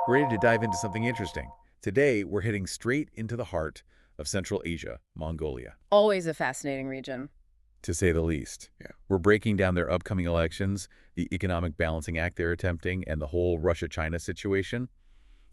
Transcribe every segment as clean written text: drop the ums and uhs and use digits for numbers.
We're ready to dive into something interesting. Today, we're heading straight into the heart of Central Asia, Mongolia, Always a fascinating region. to say the least. Yeah. We're breaking down their upcoming elections, the economic balancing act they're attempting, and the whole Russia-China situation.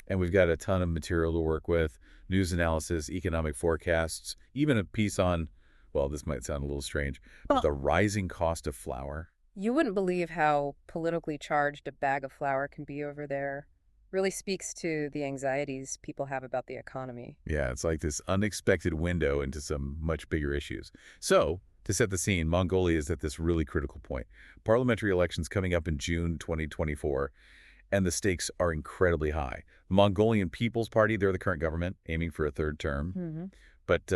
And we've got a ton of material to work with, news analysis, economic forecasts, even a piece on, well, this might sound a little strange, but Well, the rising cost of flour. you wouldn't believe how politically charged a bag of flour can be over there. Really speaks to the anxieties people have about the economy. Yeah, it's like this unexpected window into some much bigger issues. So, to set the scene, Mongolia is at this really critical point. Parliamentary elections coming up in June 2024, and the stakes are incredibly high. The Mongolian People's Party, they're the current government, aiming for a third term. hmm But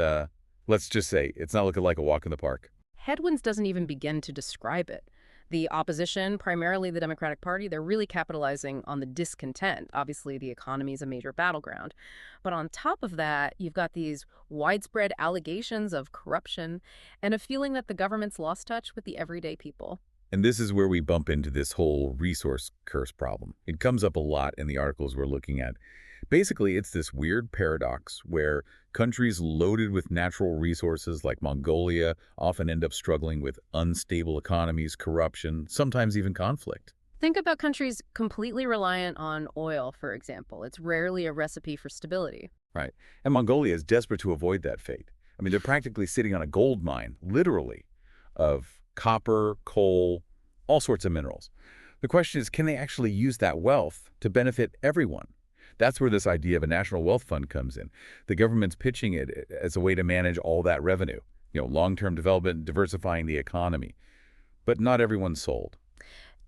let's just say it's not looking like a walk in the park. Headwinds doesn't even begin to describe it. The opposition, primarily the Democratic Party, they're really capitalizing on the discontent. Obviously, the economy is a major battleground. But on top of that, you've got these widespread allegations of corruption and a feeling that the government's lost touch with the everyday people. And this is where we bump into this whole resource curse problem. It comes up a lot in the articles we're looking at. Basically, it's this weird paradox where countries loaded with natural resources like Mongolia often end up struggling with unstable economies, corruption, sometimes even conflict. Think about countries completely reliant on oil, for example. It's rarely a recipe for stability. Right. And Mongolia is desperate to avoid that fate. I mean, they're practically sitting on a gold mine, literally, of copper, coal, all sorts of minerals. The question is, can they actually use that wealth to benefit everyone? That's where this idea of a national wealth fund comes in. The government's pitching it as a way to manage all that revenue, long-term development, diversifying the economy. But not everyone's sold.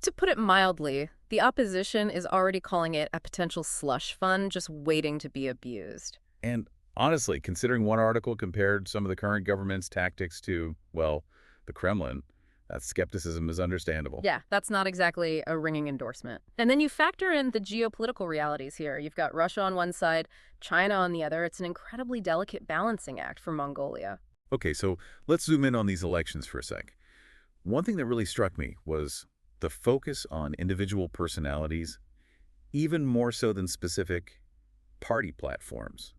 To put it mildly, the opposition is already calling it a potential slush fund just waiting to be abused. And honestly, considering one article compared some of the current government's tactics to, well, the Kremlin, that skepticism is understandable. Yeah, that's not exactly a ringing endorsement. And then you factor in the geopolitical realities here. You've got Russia on one side, China on the other. It's an incredibly delicate balancing act for Mongolia. Okay, so let's zoom in on these elections for a sec. One thing that really struck me was the focus on individual personalities, even more so than specific party platforms.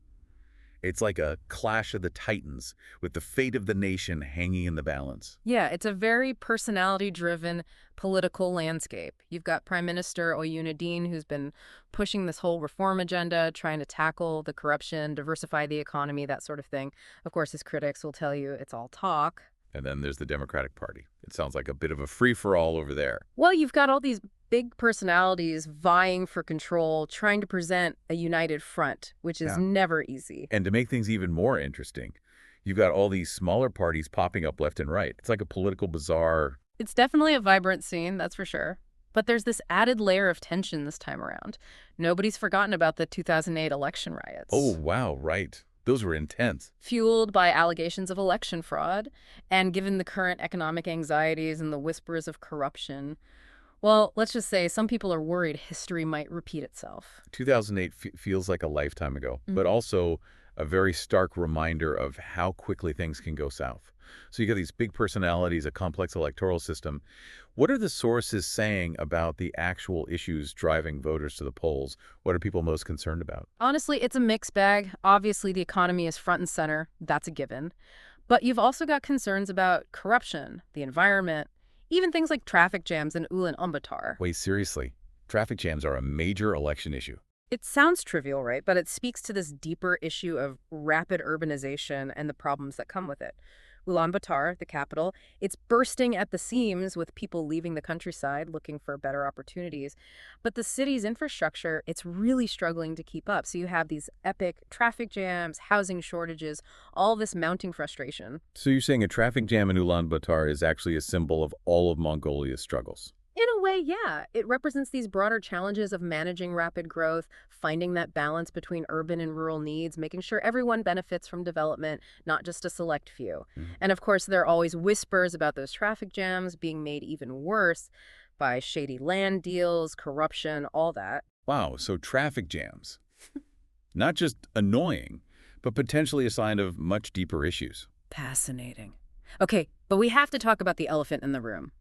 It's like a clash of the titans with the fate of the nation hanging in the balance. Yeah, it's a very personality-driven political landscape. You've got Prime Minister Oyunadin, who's been pushing this whole reform agenda, trying to tackle the corruption, diversify the economy, that sort of thing. Of course, his critics will tell you it's all talk. And then there's the Democratic Party. It sounds like a bit of a free-for-all over there. Well, you've got all these big personalities vying for control, trying to present a united front, which is Yeah. never easy. And to make things even more interesting, you've got all these smaller parties popping up left and right. It's like a political bazaar. It's definitely a vibrant scene, that's for sure. But there's this added layer of tension this time around. Nobody's forgotten about the 2008 election riots. Oh, wow, right. Those were intense. Fueled by allegations of election fraud, and given the current economic anxieties and the whispers of corruption, well, let's just say some people are worried history might repeat itself. 2008 feels like a lifetime ago, but Mhm. also a very stark reminder of how quickly things can go south. So you got these big personalities, a complex electoral system. What are the sources saying about the actual issues driving voters to the polls? What are people most concerned about? Honestly, it's a mixed bag. Obviously, the economy is front and center. That's a given. But you've also got concerns about corruption, the environment, even things like traffic jams in Ulaanbaatar. Wait, seriously, traffic jams are a major election issue. It sounds trivial, right? But it speaks to this deeper issue of rapid urbanization and the problems that come with it. Ulaanbaatar, the capital, it's bursting at the seams with people leaving the countryside looking for better opportunities. But the city's infrastructure, it's really struggling to keep up. So you have these epic traffic jams, housing shortages, all this mounting frustration. So you're saying a traffic jam in Ulaanbaatar is actually a symbol of all of Mongolia's struggles? In a way, yeah. It represents these broader challenges of managing rapid growth, finding that balance between urban and rural needs, making sure everyone benefits from development, not just a select few. Mhm. And of course, there are always whispers about those traffic jams being made even worse by shady land deals, corruption, all that. Wow, so traffic jams. Not just annoying, but potentially a sign of much deeper issues. Fascinating. Okay, but we have to talk about the elephant in the room.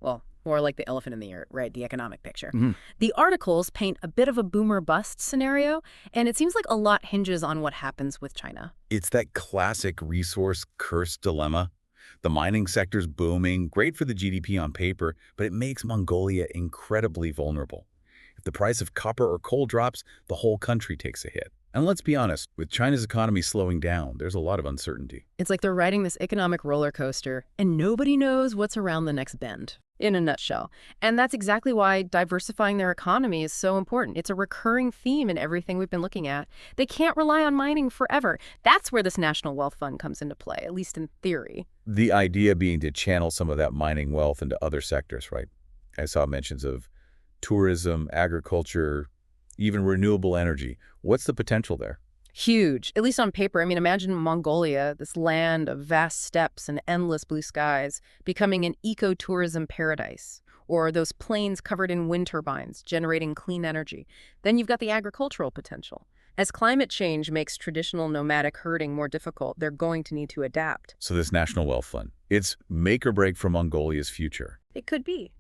Well, more like the elephant in the ear, right? The economic picture. Mhm. The articles paint a bit of a boomer bust scenario, and it seems like a lot hinges on what happens with China. It's that classic resource curse dilemma. The mining sector's booming, great for the GDP on paper, but it makes Mongolia incredibly vulnerable. If the price of copper or coal drops, the whole country takes a hit. And let's be honest, with China's economy slowing down, there's a lot of uncertainty. It's like they're riding this economic roller coaster, and nobody knows what's around the next bend, in a nutshell. And that's exactly why diversifying their economy is so important. It's a recurring theme in everything we've been looking at. They can't rely on mining forever. That's where this national wealth fund comes into play, at least in theory. The idea being to channel some of that mining wealth into other sectors, right? I saw mentions of tourism, agriculture, even renewable energy. What's the potential there? Huge, at least on paper. I mean, imagine Mongolia, this land of vast steppes and endless blue skies, becoming an ecotourism paradise. Or those plains covered in wind turbines, generating clean energy. Then you've got the agricultural potential. As climate change makes traditional nomadic herding more difficult, they're going to need to adapt. So this National Wealth Fund, it's make or break for Mongolia's future. It could be.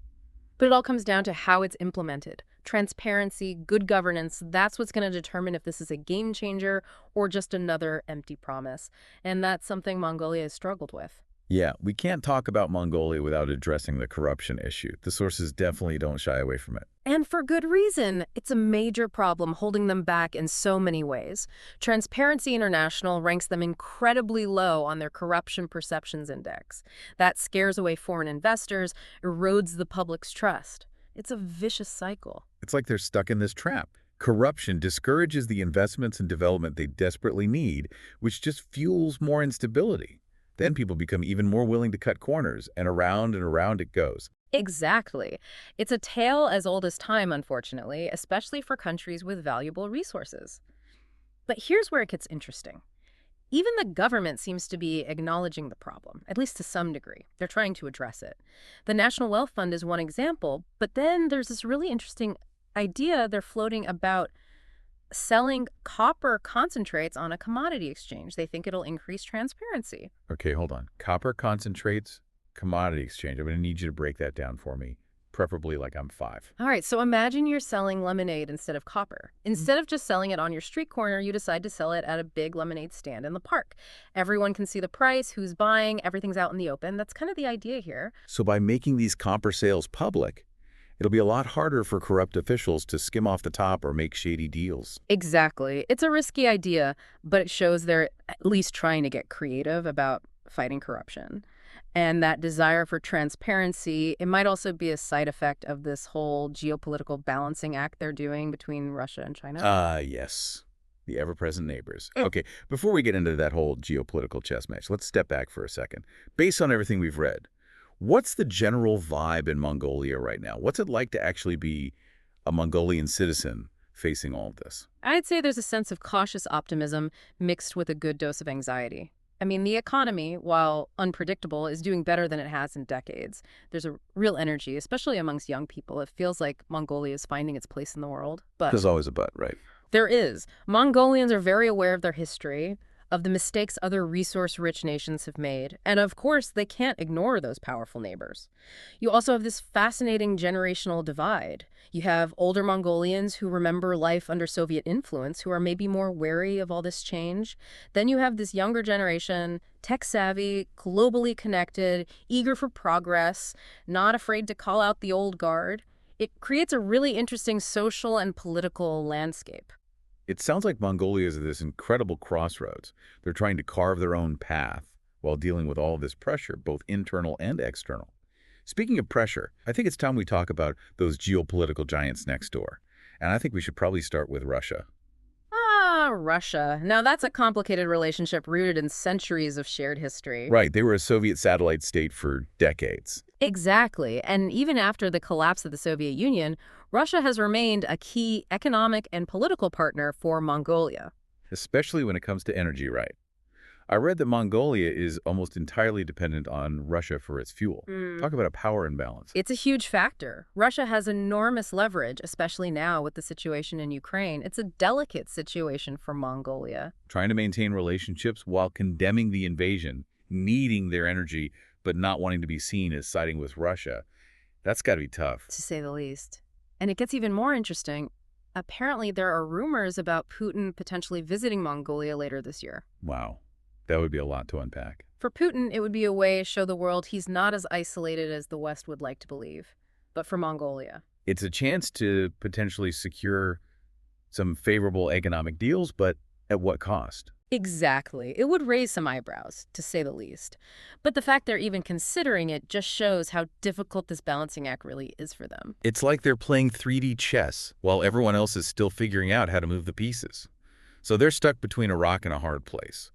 But it all comes down to how it's implemented. Transparency, good governance, that's what's going to determine if this is a game changer or just another empty promise. And that's something Mongolia has struggled with. Yeah, we can't talk about Mongolia without addressing the corruption issue. The sources definitely don't shy away from it. And for good reason. It's a major problem holding them back in so many ways. Transparency International ranks them incredibly low on their Corruption Perceptions Index. That scares away foreign investors, erodes the public's trust. It's a vicious cycle. It's like they're stuck in this trap. Corruption discourages the investments and development they desperately need, which just fuels more instability. Then people become even more willing to cut corners, and around it goes. Exactly. It's a tale as old as time, unfortunately, especially for countries with valuable resources. But here's where it gets interesting. Even the government seems to be acknowledging the problem, at least to some degree. They're trying to address it. The National Wealth Fund is one example, but then there's this really interesting idea they're floating about selling copper concentrates on a commodity exchange. They think it'll increase transparency. Okay, hold on. Copper concentrates, commodity exchange. I'm going to need you to break that down for me, preferably like I'm 5. All right, so imagine you're selling lemonade instead of copper. Instead of just selling it on your street corner, you decide to sell it at a big lemonade stand in the park. Everyone can see the price, who's buying, everything's out in the open. That's kind of the idea here. So by making these copper sales public, it'll be a lot harder for corrupt officials to skim off the top or make shady deals. Exactly. It's a risky idea, but it shows they're at least trying to get creative about fighting corruption. And that desire for transparency, it might also be a side effect of this whole geopolitical balancing act they're doing between Russia and China. Yes. The ever-present neighbors. Okay, before we get into that whole geopolitical chess match, let's step back for a second. Based on everything we've read, what's the general vibe in Mongolia right now? What's it like to actually be a Mongolian citizen facing all of this? I'd say there's a sense of cautious optimism mixed with a good dose of anxiety. I mean, the economy, while unpredictable, is doing better than it has in decades. There's a real energy, especially amongst young people. It feels like Mongolia is finding its place in the world. But There's always a but, right? there is. Mongolians are very aware of their history, of the mistakes other resource-rich nations have made, and of course, they can't ignore those powerful neighbors. You also have this fascinating generational divide. You have older Mongolians who remember life under Soviet influence, who are maybe more wary of all this change. Then you have this younger generation, tech-savvy, globally connected, eager for progress, not afraid to call out the old guard. It creates a really interesting social and political landscape. It sounds like Mongolia is at this incredible crossroads. They're trying to carve their own path while dealing with all of this pressure, both internal and external. Speaking of pressure, I think it's time we talk about those geopolitical giants next door. And I think we should probably start with Russia. Russia. Now, that's a complicated relationship rooted in centuries of shared history. Right, they were a Soviet satellite state for decades. Exactly. And even after the collapse of the Soviet Union, Russia has remained a key economic and political partner for Mongolia. Especially when it comes to energy, right? I read that Mongolia is almost entirely dependent on Russia for its fuel. Talk about a power imbalance. It's a huge factor. Russia has enormous leverage, especially now with the situation in Ukraine. It's a delicate situation for Mongolia. Trying to maintain relationships while condemning the invasion, needing their energy, but not wanting to be seen as siding with Russia. That's got to be tough. to say the least. And it gets even more interesting. Apparently, there are rumors about Putin potentially visiting Mongolia later this year. Wow. That would be a lot to unpack. For Putin, it would be a way to show the world he's not as isolated as the West would like to believe. But for Mongolia, It's a chance to potentially secure some favorable economic deals, but at what cost? exactly. It would raise some eyebrows, to say the least. But the fact they're even considering it just shows how difficult this balancing act really is for them. It's like they're playing 3D chess while everyone else is still figuring out how to move the pieces. So they're stuck between a rock and a hard place.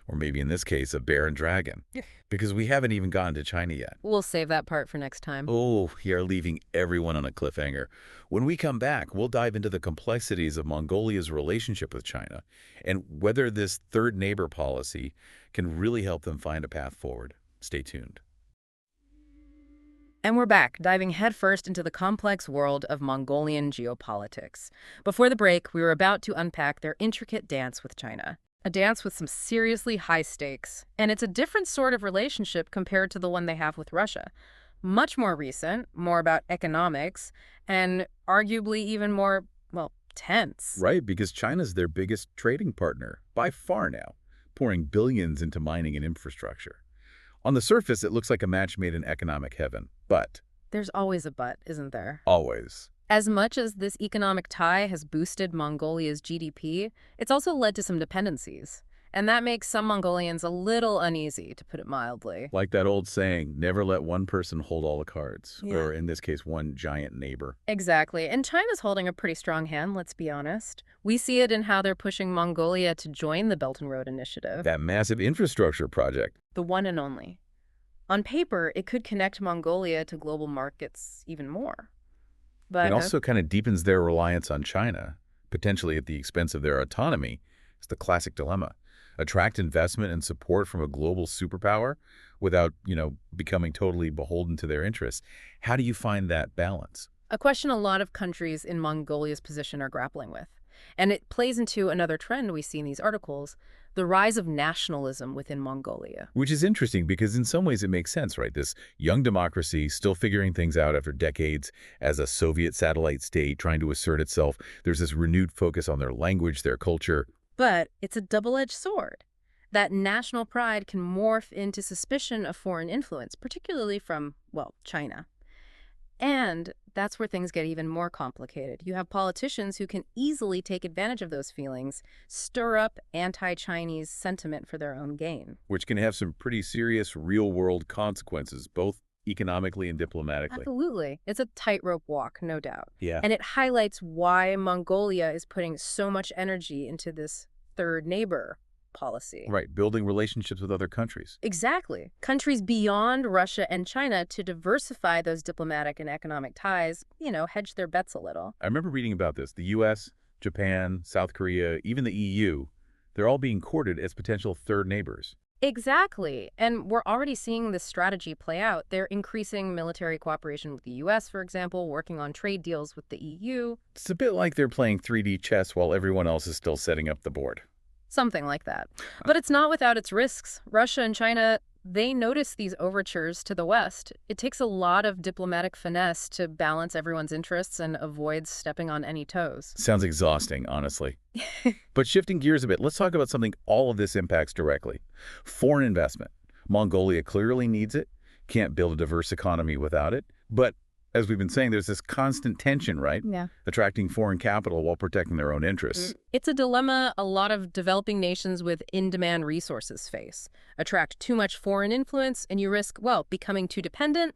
Or maybe in this case, a bear and dragon. Yeah. Because we haven't even gotten to China yet. We'll save that part for next time. Oh, you're leaving everyone on a cliffhanger. When we come back, we'll dive into the complexities of Mongolia's relationship with China and whether this third neighbor policy can really help them find a path forward. Stay tuned. And we're back, diving headfirst into the complex world of Mongolian geopolitics. Before the break, we were about to unpack their intricate dance with China. A dance with some seriously high stakes. And it's a different sort of relationship compared to the one they have with Russia. Much more recent, more about economics, and arguably even more, well, tense. Right, because China's their biggest trading partner, by far now, pouring billions into mining and infrastructure. On the surface, it looks like a match made in economic heaven, but There's always a but, isn't there? always. As much as this economic tie has boosted Mongolia's GDP, it's also led to some dependencies. And that makes some Mongolians a little uneasy, to put it mildly. Like that old saying, never let one person hold all the cards, Yeah. or in this case, one giant neighbor. Exactly. And China's holding a pretty strong hand, let's be honest. We see it in how they're pushing Mongolia to join the Belt and Road Initiative. That massive infrastructure project. The one and only. On paper, it could connect Mongolia to global markets even more. But It also kind of deepens their reliance on China, potentially at the expense of their autonomy. It's the classic dilemma. Attract investment and support from a global superpower without, becoming totally beholden to their interests. How do you find that balance? a question a lot of countries in Mongolia's position are grappling with. And it plays into another trend we see in these articles, the rise of nationalism within Mongolia. Which is interesting because in some ways it makes sense, right? This young democracy still figuring things out after decades as a Soviet satellite state trying to assert itself. There's this renewed focus on their language, their culture. But it's a double-edged sword. That national pride can morph into suspicion of foreign influence, particularly from, well, China. And that's where things get even more complicated. You have politicians who can easily take advantage of those feelings, stir up anti-Chinese sentiment for their own gain. Which can have some pretty serious real-world consequences, both economically and diplomatically. Absolutely. It's a tightrope walk, no doubt. Yeah. And it highlights why Mongolia is putting so much energy into this third neighbor policy. Right, building relationships with other countries. Exactly. Countries beyond Russia and China to diversify those diplomatic and economic ties, hedge their bets a little. I remember reading about this. The U.S., Japan, South Korea, even the EU, they're all being courted as potential third neighbors. Exactly. And we're already seeing this strategy play out. They're increasing military cooperation with the U.S., for example, working on trade deals with the EU. It's a bit like they're playing 3D chess while everyone else is still setting up the board. Something like that. But it's not without its risks. Russia and China, they notice these overtures to the West. It takes a lot of diplomatic finesse to balance everyone's interests and avoid stepping on any toes. Sounds exhausting, honestly. But shifting gears a bit, let's talk about something all of this impacts directly. Foreign investment. Mongolia clearly needs it. Can't build a diverse economy without it. But as we've been saying, there's this constant tension, right? Yeah. Attracting foreign capital while protecting their own interests. It's a dilemma a lot of developing nations with in-demand resources face. Attract too much foreign influence and you risk, becoming too dependent,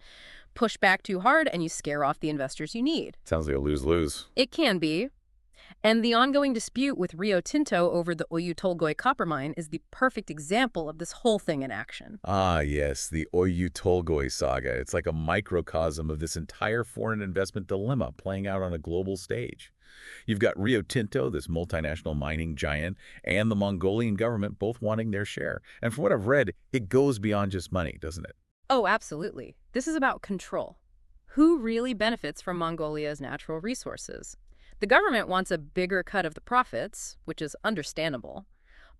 push back too hard, and you scare off the investors you need. Sounds like a lose-lose. It can be. And the ongoing dispute with Rio Tinto over the Oyu Tolgoi copper mine is the perfect example of this whole thing in action. Ah, yes, the Oyu Tolgoi saga. It's like a microcosm of this entire foreign investment dilemma playing out on a global stage. You've got Rio Tinto, this multinational mining giant, and the Mongolian government both wanting their share. And from what I've read, it goes beyond just money, doesn't it? Oh, absolutely. This is about control. Who really benefits from Mongolia's natural resources? The government wants a bigger cut of the profits, which is understandable.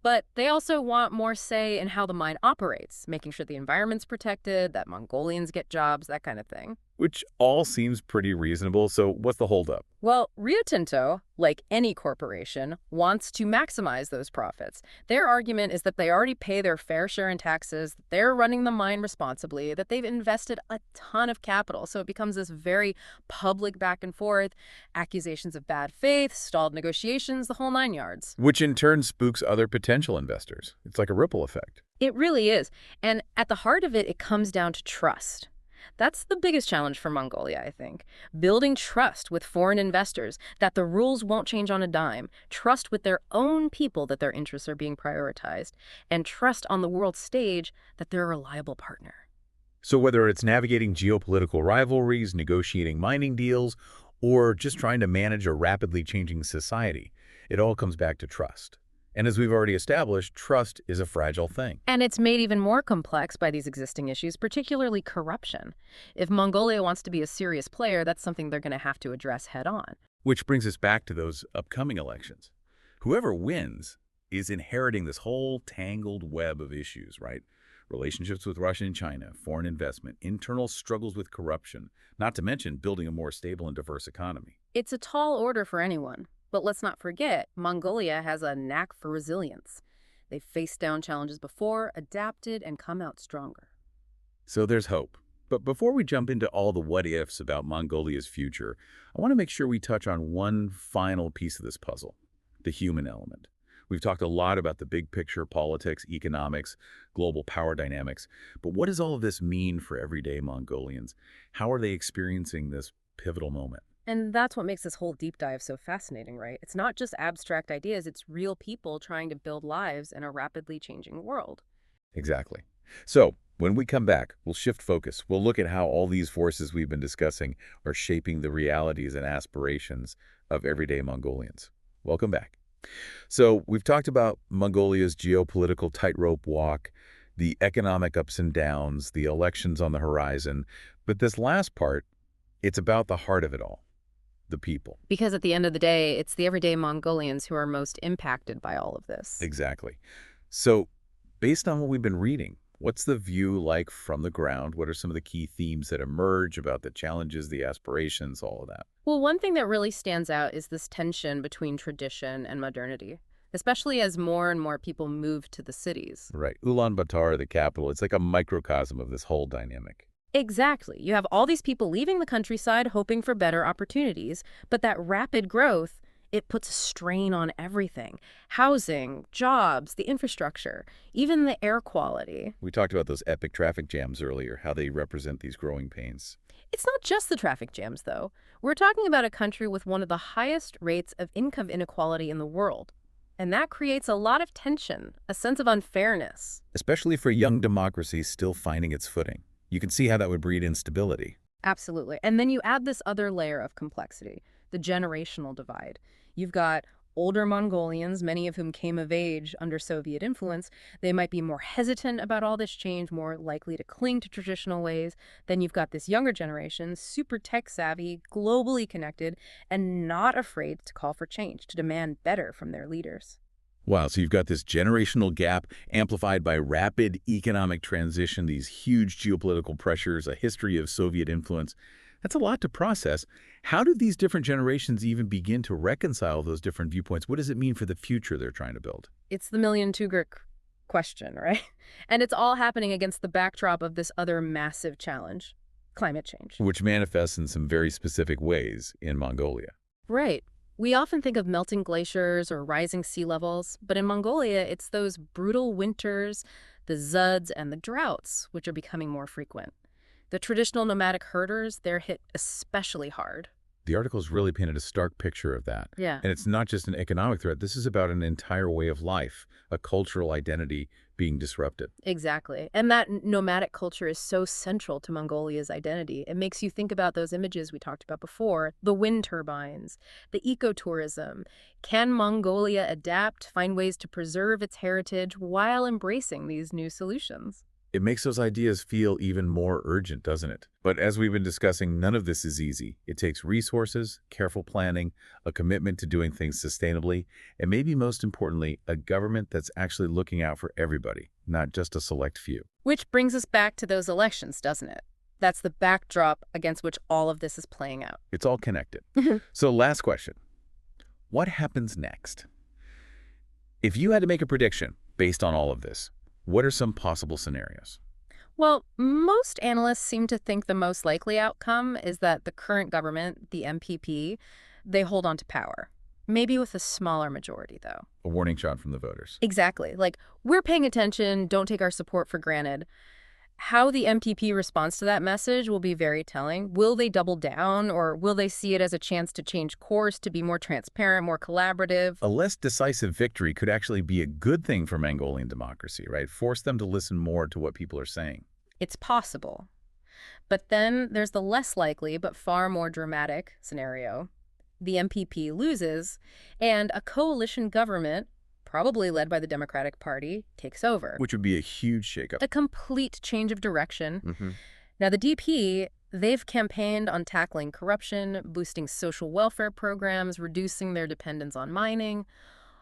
But they also want more say in how the mine operates, making sure the environment's protected, that Mongolians get jobs, that kind of thing. which all seems pretty reasonable. So what's the holdup? Well, Rio Tinto, like any corporation, wants to maximize those profits. Their argument is that they already pay their fair share in taxes, that they're running the mine responsibly, that they've invested a ton of capital. So it becomes this very public back and forth, accusations of bad faith, stalled negotiations, the whole nine yards. Which in turn spooks other potential investors. It's like a ripple effect. It really is. And at the heart of it, it comes down to trust. That's the biggest challenge for Mongolia, I think. Building trust with foreign investors, that the rules won't change on a dime, trust with their own people that their interests are being prioritized, and trust on the world stage that they're a reliable partner. So whether it's navigating geopolitical rivalries, negotiating mining deals, or just trying to manage a rapidly changing society, it all comes back to trust. And as we've already established, trust is a fragile thing. And it's made even more complex by these existing issues, particularly corruption. If Mongolia wants to be a serious player, that's something they're going to have to address head on. Which brings us back to those upcoming elections. Whoever wins is inheriting this whole tangled web of issues, right? Relationships with Russia and China, foreign investment, internal struggles with corruption, not to mention building a more stable and diverse economy. It's a tall order for anyone. But let's not forget, Mongolia has a knack for resilience. They've faced down challenges before, adapted, and come out stronger. So there's hope. But before we jump into all the what-ifs about Mongolia's future, I want to make sure we touch on one final piece of this puzzle, the human element. We've talked a lot about the big picture, politics, economics, global power dynamics, but what does all of this mean for everyday Mongolians? How are they experiencing this pivotal moment? And that's what makes this whole deep dive so fascinating, right? It's not just abstract ideas, it's real people trying to build lives in a rapidly changing world. Exactly. So when we come back, we'll shift focus. We'll look at how all these forces we've been discussing are shaping the realities and aspirations of everyday Mongolians. Welcome back. So we've talked about Mongolia's geopolitical tightrope walk, the economic ups and downs, the elections on the horizon. But this last part, it's about the heart of it all, the people. Because at the end of the day, it's the everyday Mongolians who are most impacted by all of this. Exactly. So based on what we've been reading, what's the view like from the ground? What are some of the key themes that emerge about the challenges, the aspirations, all of that? Well, one thing that really stands out is this tension between tradition and modernity, especially as more and more people move to the cities. Right. Ulaanbaatar, the capital, it's like a microcosm of this whole dynamic. Exactly. You have all these people leaving the countryside hoping for better opportunities, but that rapid growth, it puts a strain on everything. Housing, jobs, the infrastructure, even the air quality. We talked about those epic traffic jams earlier, how they represent these growing pains. It's not just the traffic jams, though. We're talking about a country with one of the highest rates of income inequality in the world. And that creates a lot of tension, a sense of unfairness. Especially for young democracy still finding its footing. You can see how that would breed instability. Absolutely. And then you add this other layer of complexity, the generational divide. You've got older Mongolians, many of whom came of age under Soviet influence. They might be more hesitant about all this change, more likely to cling to traditional ways. Then you've got this younger generation, super tech-savvy, globally connected, and not afraid to call for change, to demand better from their leaders. Wow, so you've got this generational gap amplified by rapid economic transition, these huge geopolitical pressures, a history of Soviet influence. That's a lot to process. How do these different generations even begin to reconcile those different viewpoints? What does it mean for the future they're trying to build? It's the million Tugrik question, right? And it's all happening against the backdrop of this other massive challenge, climate change. Which manifests in some very specific ways in Mongolia. Right. We often think of melting glaciers or rising sea levels, but in Mongolia, it's those brutal winters, the zuds, and the droughts, which are becoming more frequent. The traditional nomadic herders, they're hit especially hard. The articles really painted a stark picture of that. Yeah. And it's not just an economic threat. This is about an entire way of life, a cultural identity being disrupted. Exactly. And that nomadic culture is so central to Mongolia's identity. It makes you think about those images we talked about before, the wind turbines, the ecotourism. Can Mongolia adapt, find ways to preserve its heritage while embracing these new solutions? It makes those ideas feel even more urgent, doesn't it? But as we've been discussing, none of this is easy. It takes resources, careful planning, a commitment to doing things sustainably, and maybe most importantly, a government that's actually looking out for everybody, not just a select few. Which brings us back to those elections, doesn't it? That's the backdrop against which all of this is playing out. It's all connected. So last question. What happens next? If you had to make a prediction based on all of this, what are some possible scenarios? Well, most analysts seem to think the most likely outcome is that the current government, the MPP, they hold on to power. Maybe with a smaller majority, though. A warning shot from the voters. Exactly. Like, we're paying attention, don't take our support for granted. How the MPP responds to that message will be very telling. Will they double down, or will they see it as a chance to change course, to be more transparent, more collaborative? A less decisive victory could actually be a good thing for Mongolian democracy, right? Force them to listen more to what people are saying. It's possible. But then there's the less likely but far more dramatic scenario. The MPP loses, and a coalition government, probably led by the Democratic Party, takes over. Which would be a huge shakeup. A complete change of direction. Now, the DP, they've campaigned on tackling corruption, boosting social welfare programs, reducing their dependence on mining,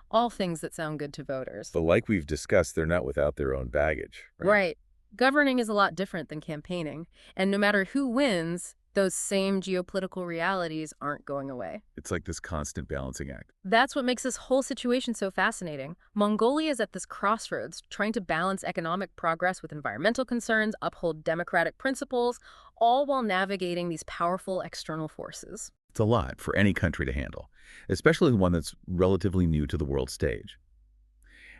all things that sound good to voters. But like we've discussed, they're not without their own baggage, right? Right. Governing is a lot different than campaigning, and no matter who wins, those same geopolitical realities aren't going away. It's like this constant balancing act. That's what makes this whole situation so fascinating. Mongolia is at this crossroads, trying to balance economic progress with environmental concerns, uphold democratic principles, all while navigating these powerful external forces. It's a lot for any country to handle, especially one that's relatively new to the world stage.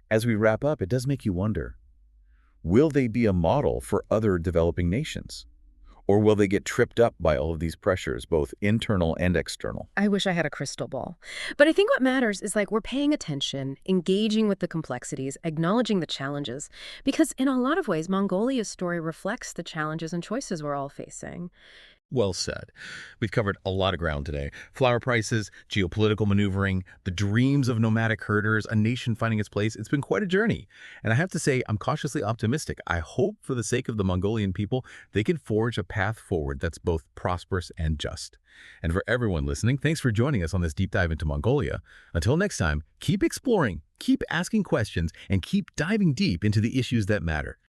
As we wrap up, it does make you wonder, will they be a model for other developing nations? Or will they get tripped up by all of these pressures, both internal and external? I wish I had a crystal ball. But I think what matters is we're paying attention, engaging with the complexities, acknowledging the challenges. Because in a lot of ways, Mongolia's story reflects the challenges and choices we're all facing. Well said. We've covered a lot of ground today. Flour prices, geopolitical maneuvering, the dreams of nomadic herders, a nation finding its place. It's been quite a journey. And I have to say, I'm cautiously optimistic. I hope for the sake of the Mongolian people, they can forge a path forward that's both prosperous and just. And for everyone listening, thanks for joining us on this deep dive into Mongolia. Until next time, keep exploring, keep asking questions, and keep diving deep into the issues that matter.